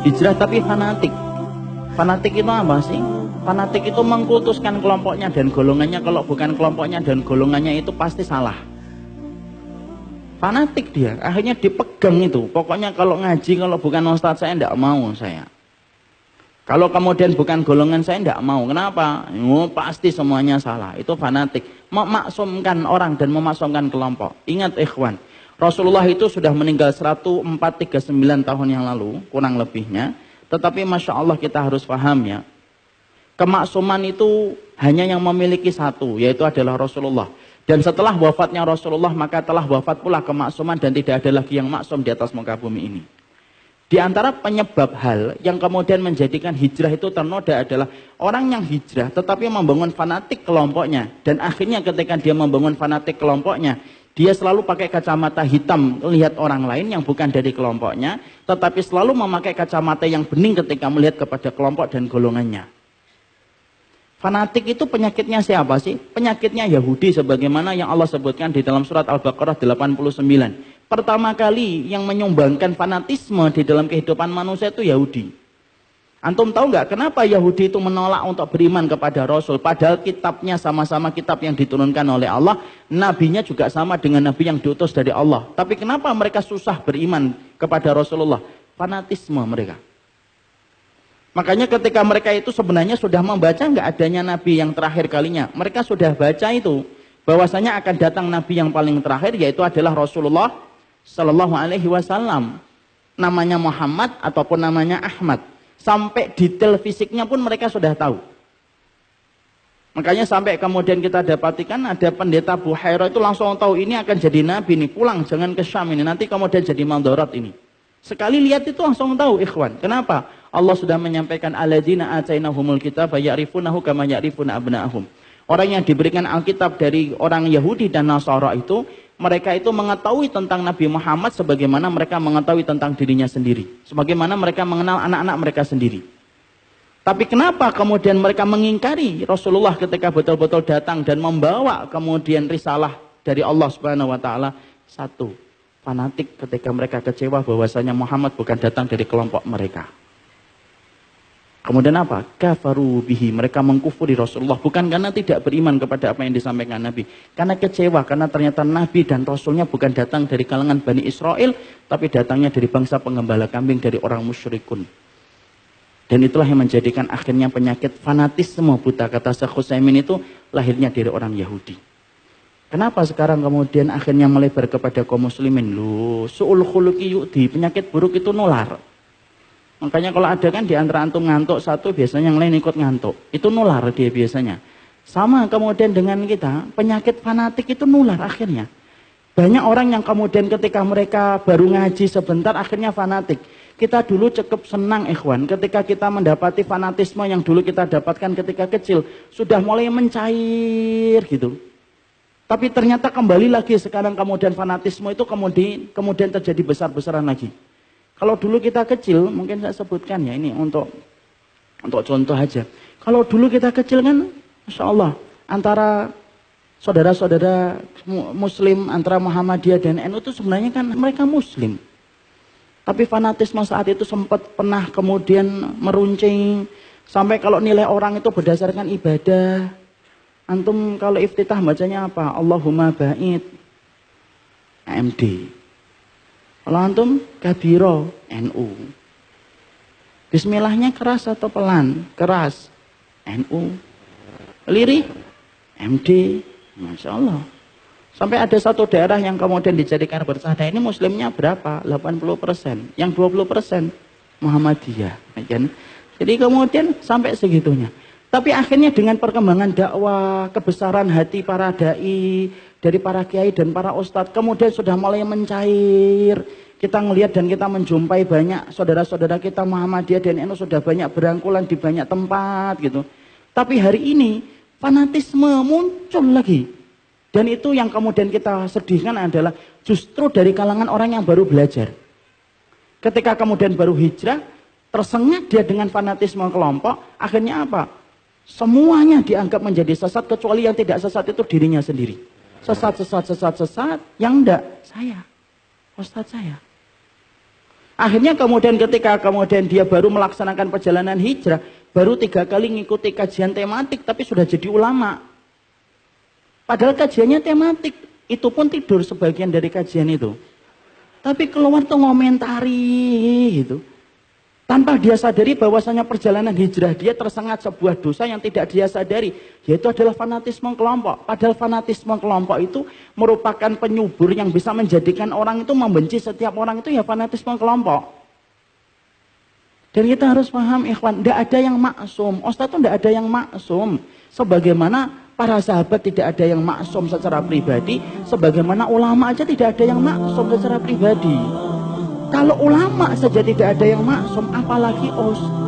hijrah tapi fanatik. Fanatik itu apa sih? Fanatik itu mengkultuskan kelompoknya dan golongannya. Kalau bukan kelompoknya dan golongannya itu pasti salah. Fanatik dia, akhirnya dipegang itu. Pokoknya kalau ngaji, kalau bukan ustadz saya tidak mau saya. Kalau kemudian bukan golongan saya tidak mau. Kenapa? Oh, pasti semuanya salah. Itu fanatik. Memaksumkan orang dan memaksumkan kelompok. Ingat ikhwan, Rasulullah itu sudah meninggal 1439 tahun yang lalu, kurang lebihnya. Tetapi Masya Allah kita harus paham ya, kemaksuman itu hanya yang memiliki satu, yaitu adalah Rasulullah. Dan setelah wafatnya Rasulullah, maka telah wafat pula kemaksuman dan tidak ada lagi yang maksum di atas muka bumi ini. Di antara penyebab hal yang kemudian menjadikan hijrah itu ternoda adalah orang yang hijrah tetapi membangun fanatik kelompoknya. Dan akhirnya ketika dia membangun fanatik kelompoknya, dia selalu pakai kacamata hitam melihat orang lain yang bukan dari kelompoknya, tetapi selalu memakai kacamata yang bening ketika melihat kepada kelompok dan golongannya. Fanatik itu penyakitnya siapa sih? Penyakitnya Yahudi sebagaimana yang Allah sebutkan di dalam surat Al-Baqarah 89. Pertama kali yang menyumbangkan fanatisme di dalam kehidupan manusia itu Yahudi. Antum tahu nggak kenapa Yahudi itu menolak untuk beriman kepada Rasul? Padahal kitabnya sama-sama kitab yang diturunkan oleh Allah. Nabinya juga sama dengan nabi yang diutus dari Allah. Tapi kenapa mereka susah beriman kepada Rasulullah? Fanatisme mereka. Makanya ketika mereka itu sebenarnya sudah membaca nggak adanya nabi yang terakhir kalinya. Mereka sudah baca itu. Bahwasanya akan datang nabi yang paling terakhir yaitu adalah Rasulullah Sallallahu Alaihi Wasallam. Namanya Muhammad ataupun namanya Ahmad. Sampai detail fisiknya pun mereka sudah tahu. Makanya sampai kemudian kita dapatikan ada pendeta Buhairah itu langsung tahu ini akan jadi nabi nih. Pulang jangan ke Syam ini. Nanti kemudian jadi Maldarat ini. Sekali lihat itu langsung tahu ikhwan. Kenapa? Allah sudah menyampaikan alladzina atainahumul kitaba ya'rifunahu kama ya'rifuna abna'ahum. Orang yang diberikan Alkitab dari orang Yahudi dan Nasara itu, mereka itu mengetahui tentang Nabi Muhammad sebagaimana mereka mengetahui tentang dirinya sendiri. Sebagaimana mereka mengenal anak-anak mereka sendiri. Tapi kenapa kemudian mereka mengingkari Rasulullah ketika betul-betul datang dan membawa kemudian risalah dari Allah Subhanahu wa taala? Satu, fanatik ketika mereka kecewa bahwasanya Muhammad bukan datang dari kelompok mereka. Kemudian apa? Kafaru bihi. Mereka mengkufuri Rasulullah. Bukan karena tidak beriman kepada apa yang disampaikan Nabi. Karena kecewa. Karena ternyata Nabi dan Rasulnya bukan datang dari kalangan Bani Israel. Tapi datangnya dari bangsa penggembala kambing. Dari orang musyrikun. Dan itulah yang menjadikan akhirnya penyakit fanatisme buta. Kata Syekh Utsaimin itu lahirnya dari orang Yahudi. Kenapa sekarang kemudian akhirnya melebar kepada kaum muslimin? Loh, su'ul khuluqi yu'di. Penyakit buruk itu nular. Makanya kalau ada kan di antara antum ngantuk satu, biasanya yang lain ikut ngantuk. Itu nular dia biasanya. Sama kemudian dengan kita, penyakit fanatik itu nular akhirnya. Banyak orang yang kemudian ketika mereka baru ngaji sebentar, akhirnya fanatik. Kita dulu cukup senang ikhwan, ketika kita mendapati fanatisme yang dulu kita dapatkan ketika kecil, sudah mulai mencair gitu. Tapi ternyata kembali lagi sekarang kemudian fanatisme itu kemudian terjadi besar-besaran lagi. Kalau dulu kita kecil, mungkin saya sebutkan ya ini untuk contoh aja. Kalau dulu kita kecil kan, Masya Allah, antara saudara-saudara Muslim, antara Muhammadiyah dan NU itu sebenarnya kan mereka Muslim. Tapi fanatisme saat itu sempat pernah kemudian meruncing, sampai kalau nilai orang itu berdasarkan ibadah. Antum kalau iftitah bacanya apa? Allahumma ba'id, AMD. Kalau antum kabiro, NU. Bismillahnya keras atau pelan? Keras, NU. Lirih, MD. Masya Allah. Sampai ada satu daerah yang kemudian dijadikan bersahada. Ini muslimnya berapa? 80%. Yang 20% Muhammadiyah. Jadi kemudian sampai segitunya. Tapi akhirnya dengan perkembangan dakwah, kebesaran hati para da'i, dari para kiai dan para ustadz, kemudian sudah mulai mencair. Kita ngelihat dan kita menjumpai banyak saudara-saudara kita Muhammadiyah dan NU sudah banyak berangkulan di banyak tempat gitu. Tapi hari ini fanatisme muncul lagi. Dan itu yang kemudian kita sedihkan adalah justru dari kalangan orang yang baru belajar. Ketika kemudian baru hijrah, tersengat dia dengan fanatisme kelompok, akhirnya apa? Semuanya dianggap menjadi sesat, kecuali yang tidak sesat itu dirinya sendiri. Sesat, yang enggak, saya. Ustadz saya. Akhirnya kemudian ketika kemudian dia baru melaksanakan perjalanan hijrah, baru 3 kali ngikuti kajian tematik, tapi sudah jadi ulama. Padahal kajiannya tematik, itu pun tidur sebagian dari kajian itu. Tapi keluar tuh ngomentari gitu. Tanpa dia sadari bahwasanya perjalanan hijrah dia tersengat sebuah dosa yang tidak dia sadari, yaitu adalah fanatisme kelompok. Padahal fanatisme kelompok itu merupakan penyubur yang bisa menjadikan orang itu membenci setiap orang, itu ya fanatisme kelompok. Dan kita harus paham ikhwan, tidak ada yang maksum. Ustaz itu tidak ada yang maksum. Sebagaimana para sahabat tidak ada yang maksum secara pribadi, sebagaimana ulama aja tidak ada yang maksum secara pribadi. Kalau ulama saja tidak ada yang maksum, apalagi ustaz.